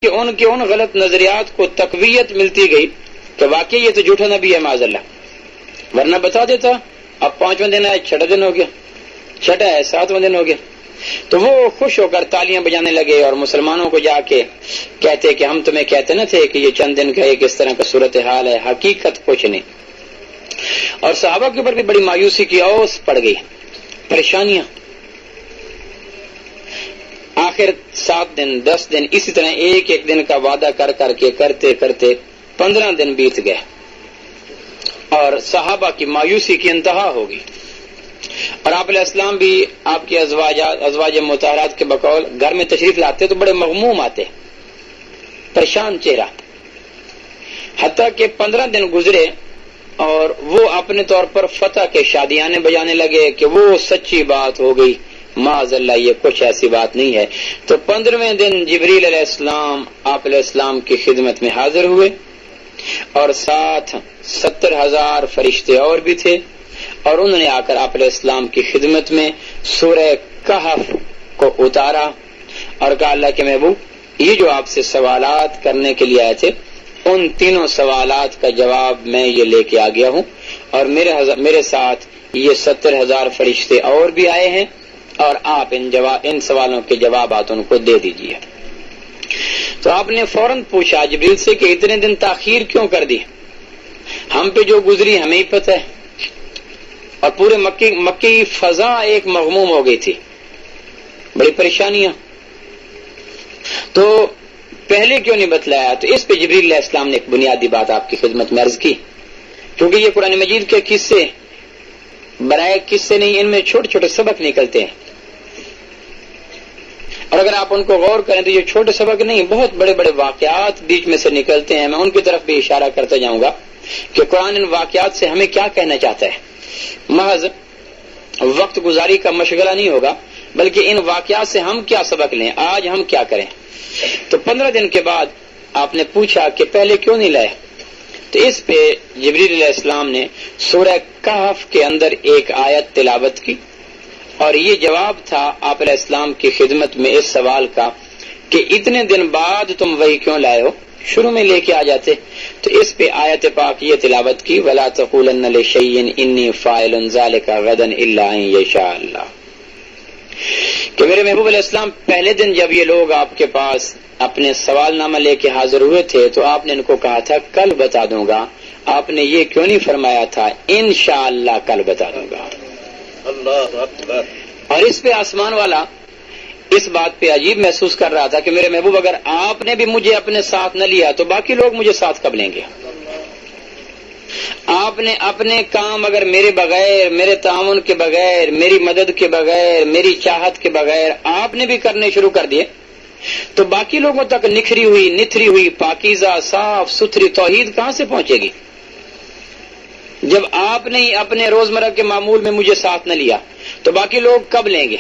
کہ ان کے ان غلط نظریات کو تقویت ملتی گئی کہ واقعی یہ تو جھوٹا نبی ہے معاذ اللہ، ورنہ بتا دیتا اب 5واں دن ہے، 6واں دن ہو گیا، 6واں ہے، 7واں دن ہو گیا، تو وہ خوش ہو کر تالیاں بجانے لگے اور مسلمانوں کو جا کے کہتے کہ ہم تمہیں کہتے نہ تھے کہ یہ چند دن کا ایک اس طرح کا صورتحال ہے، حقیقت کچھ نہیں۔ اور صحابہ کے اوپر بھی بڑی مایوسی کی اوس پڑ گئی، پریشانیاں۔ آخر 7 دن 10 دن اسی طرح ایک ایک دن کا وعدہ کر کر کے کرتے کرتے 15 دن بیت گئے اور صحابہ کی مایوسی کی انتہا ہوگی۔ اور آپ علیہ السلام بھی آپ کے ازواج مطہرات کے بقول گھر میں تشریف لاتے تو بڑے مغموم آتے، پریشان چہرہ، حتیٰ کہ 15 دن گزرے اور وہ اپنے طور پر فتح کے شادیانے بجانے لگے کہ وہ سچی بات ہو گئی، معاذ اللہ یہ کچھ ایسی بات نہیں ہے۔ تو 15ویں دن جبریل علیہ السلام آپ علیہ السلام کی خدمت میں حاضر ہوئے اور ساتھ 70,000 فرشتے اور بھی تھے، اور انہوں نے آ کر آپ علیہ السلام کی خدمت میں سورہ کہف کو اتارا اور کہا اللہ کے محبوب یہ جو آپ سے سوالات کرنے کے لیے آئے تھے ان تینوں سوالات کا جواب میں یہ لے کے آ گیا ہوں، اور میرے ساتھ یہ 70,000 فرشتے اور بھی آئے ہیں، اور آپ ان سوالوں کے جوابات ان کو دے دیجیے۔ تو آپ نے فوراً پوچھا جبریل سے کہ اتنے دن تاخیر کیوں کر دی؟ ہم پہ جو گزری ہمیں ہی پتہ ہے، اور پورے مکی فضا ایک مغموم ہو گئی تھی، بڑی پریشانیاں، تو پہلے کیوں نہیں بتلایا؟ تو اس پہ جبریل علیہ السلام نے ایک بنیادی بات آپ کی خدمت میں عرض کی، کیونکہ یہ قرآن مجید کے قصے برائے قصے نہیں، ان میں چھوٹے چھوٹے سبق نکلتے ہیں، اور اگر آپ ان کو غور کریں تو یہ چھوٹے سبق نہیں، بہت بڑے بڑے واقعات بیچ میں سے نکلتے ہیں۔ میں ان کی طرف بھی اشارہ کرتا جاؤں گا کہ قرآن ان واقعات سے ہمیں کیا کہنا چاہتا ہے۔ محض وقت گزاری کا مشغلہ نہیں ہوگا، بلکہ ان واقعات سے ہم کیا سبق لیں، آج ہم کیا کریں۔ تو 15 دن کے بعد آپ نے پوچھا کہ پہلے کیوں نہیں لائے؟ تو اس پہ جبریل علیہ السلام نے سورہ کہف کے اندر ایک آیت تلاوت کی، اور یہ جواب تھا آپ علیہ السلام کی خدمت میں اس سوال کا کہ اتنے دن بعد تم وہی کیوں لائے ہو، شروع میں لے کے آ جاتے۔ تو اس پہ آیت پاک یہ تلاوت کی وَلَا تَقُولَنَّ لِشَيْءٍ إِنِّي فَاعِلٌ ذَلِكَ غَدًا إِلَّا أَن يَشَاءَ اللَّهُ، کہ میرے محبوب علیہ السلام پہلے دن جب یہ لوگ آپ کے پاس اپنے سوال نامہ لے کے حاضر ہوئے تھے تو آپ نے ان کو کہا تھا کل بتا دوں گا، آپ نے یہ کیوں نہیں فرمایا تھا انشاءاللہ کل بتا دوں گا؟ اللہ اکبر۔ اور اس پہ آسمان والا اس بات پہ عجیب محسوس کر رہا تھا کہ میرے محبوب اگر آپ نے بھی مجھے اپنے ساتھ نہ لیا تو باقی لوگ مجھے ساتھ کب لیں گے؟ آپ نے اپنے کام اگر میرے بغیر، میرے تعاون کے بغیر، میری مدد کے بغیر، میری چاہت کے بغیر آپ نے بھی کرنے شروع کر دیے تو باقی لوگوں تک نکھری ہوئی نتھری ہوئی پاکیزہ صاف ستھری توحید کہاں سے پہنچے گی؟ جب آپ نے اپنے روزمرہ کے معمول میں مجھے ساتھ نہ لیا تو باقی لوگ کب لیں گے؟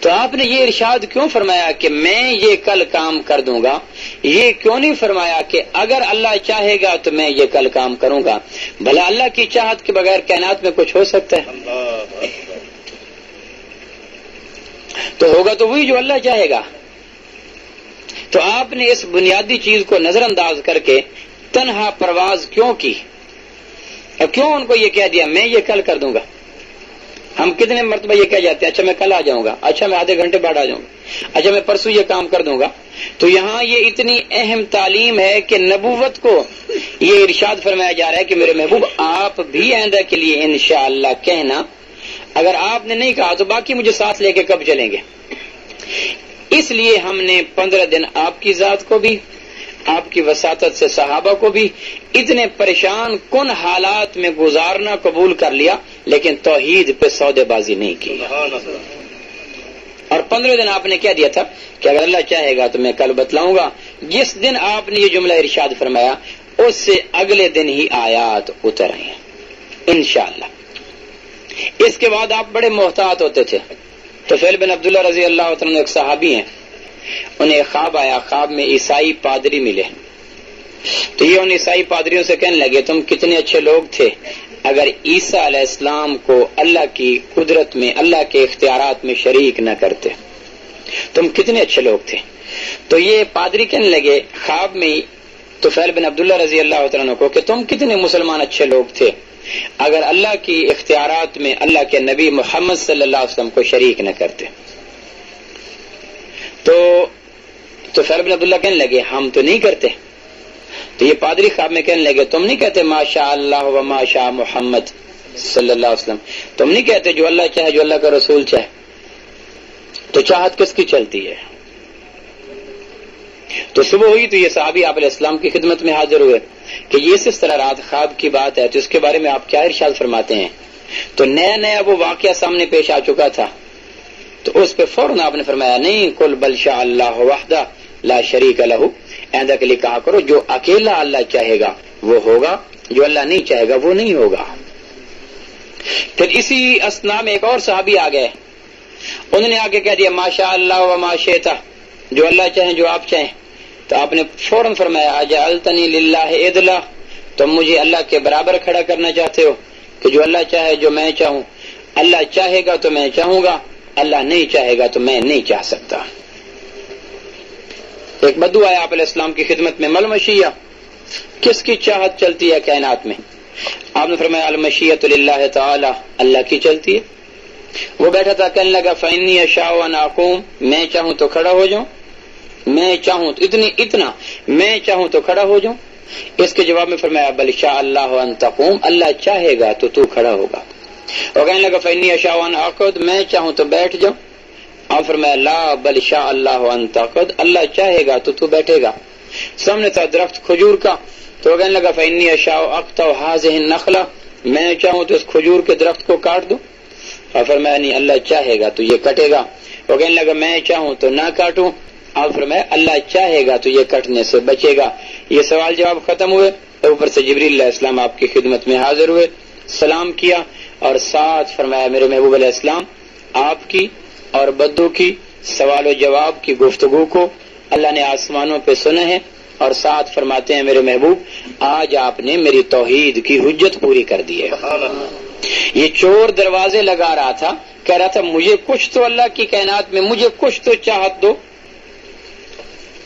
تو آپ نے یہ ارشاد کیوں فرمایا کہ میں یہ کل کام کر دوں گا؟ یہ کیوں نہیں فرمایا کہ اگر اللہ چاہے گا تو میں یہ کل کام کروں گا؟ بھلا اللہ کی چاہت کے بغیر کائنات میں کچھ ہو سکتا ہے؟ تو ہوگا تو وہی جو اللہ چاہے گا۔ تو آپ نے اس بنیادی چیز کو نظر انداز کر کے تنہا پرواز کیوں کی؟ اور کیوں ان کو یہ کہہ دیا میں یہ کل کر دوں گا؟ ہم کتنے مرتبہ یہ کہہ جاتے ہیں اچھا میں کل آ جاؤں گا، اچھا میں آدھے گھنٹے بعد آ جاؤں گا، اچھا میں پرسوں یہ کام کر دوں گا۔ تو یہاں یہ اتنی اہم تعلیم ہے کہ نبوت کو یہ ارشاد فرمایا جا رہا ہے کہ میرے محبوب آپ بھی آئندہ کے لیے انشاءاللہ کہنا، اگر آپ نے نہیں کہا تو باقی مجھے ساتھ لے کے کب چلیں گے؟ اس لیے ہم نے 15 دن آپ کی ذات کو بھی، آپ کی وساطت سے صحابہ کو بھی اتنے پریشان کن حالات میں گزارنا قبول کر لیا، لیکن توحید پہ سودے بازی نہیں کی۔ اور 15 دن آپ نے کہہ دیا تھا کہ اگر اللہ چاہے گا تو میں کل بتلاؤں گا۔ جس دن آپ نے یہ جملہ ارشاد فرمایا اس سے اگلے دن ہی آیات اتر آئی ہیں انشاءاللہ۔ اس کے بعد آپ بڑے محتاط ہوتے تھے۔ طفیل بن عبداللہ رضی اللہ عنہ ایک صحابی ہیں، انہیں خواب آیا، خواب میں عیسائی پادری ملے، تو یہ ان عیسائی پادریوں سے کہنے لگے تم کتنے اچھے لوگ تھے اگر عیسیٰ علیہ السلام کو اللہ کی قدرت میں، اللہ کے اختیارات میں شریک نہ کرتے، تم کتنے اچھے لوگ تھے۔ تو یہ پادری کہنے لگے خواب میں طفیل بن عبداللہ رضی اللہ تعالیٰ عنہ کو کہ تم کتنے مسلمان اچھے لوگ تھے اگر اللہ کی اختیارات میں اللہ کے نبی محمد صلی اللہ علیہ وسلم کو شریک نہ کرتے. تو طفیل بن عبداللہ کہنے لگے ہم تو نہیں کرتے. تو یہ پادری خواب میں کہنے لگے تم نہیں کہتے ما شاء اللہ و ما شاء محمد صلی اللہ علیہ وسلم, تم نہیں کہتے جو اللہ چاہے جو اللہ کا رسول چاہے. تو چاہت کس کی چلتی ہے؟ تو صبح ہوئی تو یہ صحابی آپ علیہ السلام کی خدمت میں حاضر ہوئے کہ یہ اس طرح رات خواب کی بات ہے تو اس کے بارے میں آپ کیا ارشاد فرماتے ہیں. تو نیا وہ واقعہ سامنے پیش آ چکا تھا. تو اس پہ فوراً آپ نے فرمایا نہیں قل بل شاء اللہ وحدہ لا شریک لہ, آئندہ کے لیے کہا کرو جو اکیلا اللہ چاہے گا وہ ہوگا, جو اللہ نہیں چاہے گا وہ نہیں ہوگا. پھر اسی اثنا میں ایک اور صحابی آ گئے, انہوں نے آگے کہہ دیا ما شاء اللہ و ما شئت, جو اللہ چاہیں جو آپ چاہیں. تو آپ نے فوراً فرمایا اجعلتنی للہ عدلا, تم مجھے اللہ کے برابر کھڑا کرنا چاہتے ہو کہ جو اللہ چاہے جو میں چاہوں. اللہ چاہے گا تو میں چاہوں گا, اللہ نہیں چاہے گا تو میں نہیں چاہ سکتا. ایک بدو آیا آپ علیہ السلام کی خدمت میں, ملمشیہ, کس کی چاہت چلتی ہے کائنات میں؟ آپ نے فرمایا المشیۃ للہ تعالی, اللہ کی چلتی ہے. وہ بیٹھا تھا کہنے لگا فإنی أشاء أن أقوم, میں چاہوں تو کھڑا ہو جاؤں, میں چاہوں تو اتنا میں چاہوں تو کھڑا ہو جاؤں. اس کے جواب میں فرمایا بل شاء اللہ ان تقوم, اللہ چاہے گا تو کھڑا ہوگا. اور کہنے لگا فإنی أشاء أن أقعد, میں چاہوں تو بیٹھ جاؤں. آپ فرمایا لا بل شاء اللہ ان تقعد, اللہ چاہے گا تو بیٹھے گا. سامنے تھا درخت کھجور کا, تو کہنے لگا فإنی أشاء أقطع هذه النخلة, میں چاہوں تو اس کھجور کے درخت کو کاٹ دوں. اور فرمایا نہیں اللہ چاہے گا تو یہ کٹے گا. وہ کہنے لگا میں چاہوں تو نہ کاٹوں. آپ فرمایا اللہ چاہے گا تو یہ کٹنے سے بچے گا. یہ سوال جواب ختم ہوئے, اوپر سے جبریل علیہ السلام آپ کی خدمت میں حاضر ہوئے, سلام کیا اور ساتھ فرمایا میرے محبوب علیہ السلام آپ کی اور بدو کی سوال و جواب کی گفتگو کو اللہ نے آسمانوں پہ سنا ہے. اور ساتھ فرماتے ہیں میرے محبوب آج آپ نے میری توحید کی حجت پوری کر دی ہے. یہ چور دروازے لگا رہا تھا, کہہ رہا تھا مجھے کچھ تو اللہ کی کائنات میں مجھے کچھ تو چاہت دو,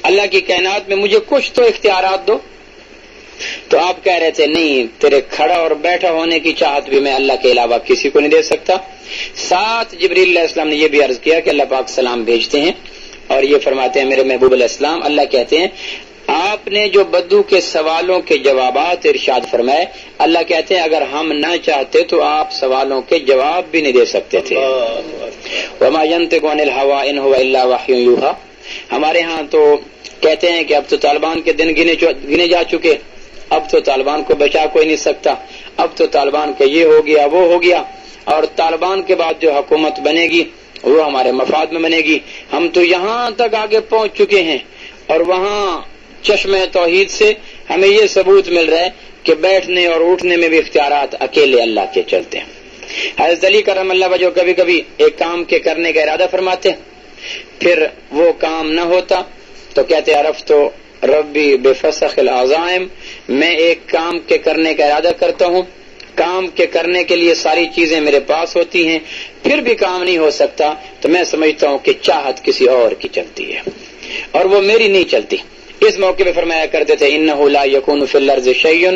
اللہ کی کائنات میں مجھے کچھ تو اختیارات دو. تو آپ کہہ رہے تھے نہیں, تیرے کھڑا اور بیٹھا ہونے کی چاہت بھی میں اللہ کے علاوہ کسی کو نہیں دے سکتا. ساتھ جبریل علیہ السلام نے یہ بھی عرض کیا کہ اللہ پاک سلام بھیجتے ہیں اور یہ فرماتے ہیں میرے محبوب علیہ السلام اللہ کہتے ہیں آپ نے جو بدو کے سوالوں کے جوابات ارشاد فرمائے, اللہ کہتے ہیں اگر ہم نہ چاہتے تو آپ سوالوں کے جواب بھی نہیں دے سکتے تھے. وما ينطق عن الهوى ان هو الا وحی یوحی. ہمارے ہاں تو کہتے ہیں کہ اب تو طالبان کے دن گنے جا چکے, اب تو طالبان کو بچا کوئی نہیں سکتا, اب تو طالبان کا یہ ہو گیا وہ ہو گیا, اور طالبان کے بعد جو حکومت بنے گی وہ ہمارے مفاد میں بنے گی. ہم تو یہاں تک آگے پہنچ چکے ہیں اور وہاں چشمہ توحید سے ہمیں یہ ثبوت مل رہا ہے کہ بیٹھنے اور اٹھنے میں بھی اختیارات اکیلے اللہ کے چلتے ہیں. حضرت علی کرم اللہ وجہ کبھی کبھی ایک کام کے کرنے کا ارادہ فرماتے, پھر وہ کام نہ ہوتا تو کہتے عرفت ربی بفسخ العزائم, میں ایک کام کے کرنے کا ارادہ کرتا ہوں, کام کے کرنے کے لیے ساری چیزیں میرے پاس ہوتی ہیں, پھر بھی کام نہیں ہو سکتا تو میں سمجھتا ہوں کہ چاہت کسی اور کی چلتی ہے اور وہ میری نہیں چلتی. اس موقع پہ فرمایا کرتے تھے انہ لا یکون فی الارض شیء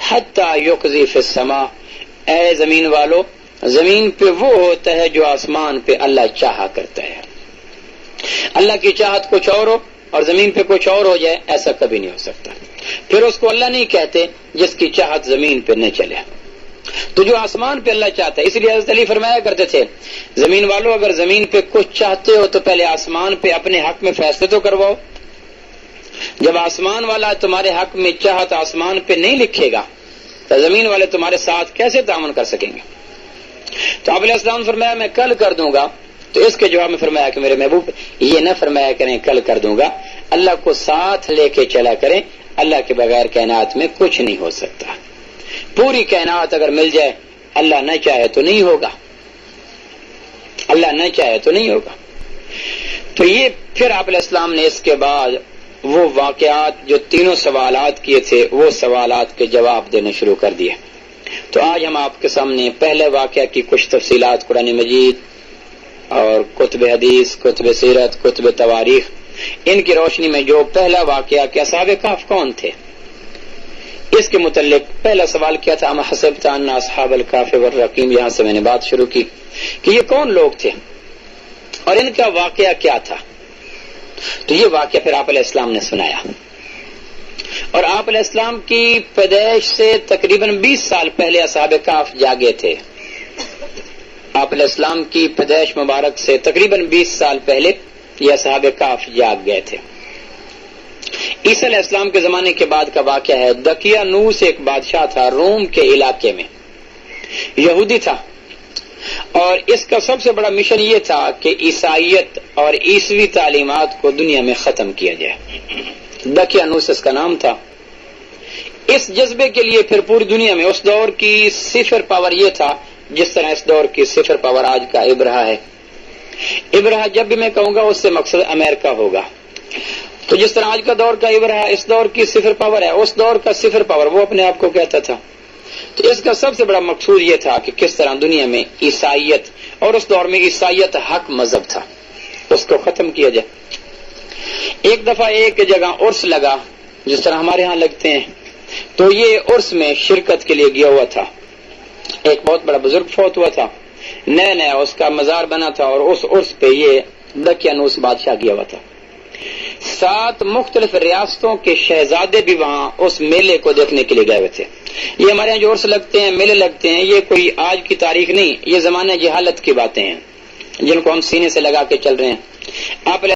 حتی یقضی فی السماء, اے زمین والو زمین پہ وہ ہوتا ہے جو آسمان پہ اللہ چاہا کرتا ہے. اللہ کی چاہت کچھ اور ہو اور زمین پہ کچھ اور ہو جائے, ایسا کبھی نہیں ہو سکتا. پھر اس کو اللہ نہیں کہتے جس کی چاہت زمین پہ نہ چلے. تو جو آسمان پہ اللہ چاہتا ہے, اس لیے حضرت علی فرمایا کرتے تھے زمین والو اگر زمین پہ کچھ چاہتے ہو تو پہلے آسمان پہ اپنے حق میں فیصلے تو کرواؤ. جب آسمان والا تمہارے حق میں چاہت آسمان پہ نہیں لکھے گا تو زمین والے تمہارے ساتھ کیسے تعاون کر سکیں گے؟ تو آپ علیہ السلام فرمایا میں کل کر دوں گا. تو اس کے جواب میں فرمایا کہ میرے محبوب یہ نہ فرمایا کریں کل کر دوں گا, اللہ کو ساتھ لے کے چلا کریں, اللہ کے بغیر کائنات میں کچھ نہیں ہو سکتا. پوری کائنات اگر مل جائے اللہ نہ چاہے تو نہیں ہوگا, اللہ نہ چاہے تو نہیں ہوگا. تو یہ پھر آپ علیہ السلام نے اس کے بعد وہ واقعات جو تینوں سوالات کیے تھے وہ سوالات کے جواب دینے شروع کر دیے. تو آج ہم آپ کے سامنے پہلے واقعہ کی کچھ تفصیلات قرآن مجید اور کتب حدیث, کتب سیرت, کتب تواریخ ان کی روشنی میں جو پہلا واقعہ کہ اصحاب کہف کون تھے، اس کے متعلق پہلا سوال کیا تھا، ام حسبت ان اصحاب الکہف والرقیم، یہاں سے میں نے بات شروع کی کہ یہ کون لوگ تھے اور ان کا واقعہ کیا تھا. تو یہ واقعہ پھر آپ علیہ السلام نے سنایا، اور آپ علیہ السلام کی پیدائش سے تقریباً 20 سال پہلے اصحاب کہف جاگے تھے. آپ علیہ السلام کی پیدائش مبارک سے تقریباً 20 سال پہلے یہ اصحاب کہف جاگ گئے تھے. عیسیٰ علیہ السلام کے زمانے کے بعد کا واقعہ ہے. دقیانوس ایک بادشاہ تھا روم کے علاقے میں، یہودی تھا، اور اس کا سب سے بڑا مشن یہ تھا کہ عیسائیت اور عیسوی تعلیمات کو دنیا میں ختم کیا جائے. دقیانوس اس کا نام تھا. اس جذبے کے لیے پھر پوری دنیا میں اس دور کی صفر پاور یہ تھا جس طرح اس دور کی صفر پاور آج کا ابرہا ہے. ابرہا جب بھی میں کہوں گا اس سے مقصد امریکہ ہوگا. تو جس طرح آج کا دور کا ابرہا اس دور کی صفر پاور ہے، اس دور کا صفر پاور وہ اپنے آپ کو کہتا تھا. تو اس کا سب سے بڑا مقصود یہ تھا کہ کس طرح دنیا میں عیسائیت، اور اس دور میں عیسائیت حق مذہب تھا، اس کو ختم کیا جائے. ایک دفعہ ایک جگہ عرس لگا جس طرح ہمارے ہاں لگتے ہیں، تو یہ عرس میں شرکت کے لیے گیا ہوا تھا. ایک بہت بڑا بزرگ فوت ہوا تھا، نیا نیا اس کا مزار بنا تھا، اور اس عرس پہ یہ دقیانوس بادشاہ گیا ہوا تھا. 7 مختلف ریاستوں کے شہزادے بھی وہاں اس میلے کو دیکھنے کے لیے گئے ہوئے تھے. یہ ہمارے یہاں جو عرس لگتے ہیں، میلے لگتے ہیں، یہ کوئی آج کی تاریخ نہیں، یہ زمانہ جہالت کی باتیں ہیں جن کو ہم سینے سے لگا کے چل رہے ہیں. آپ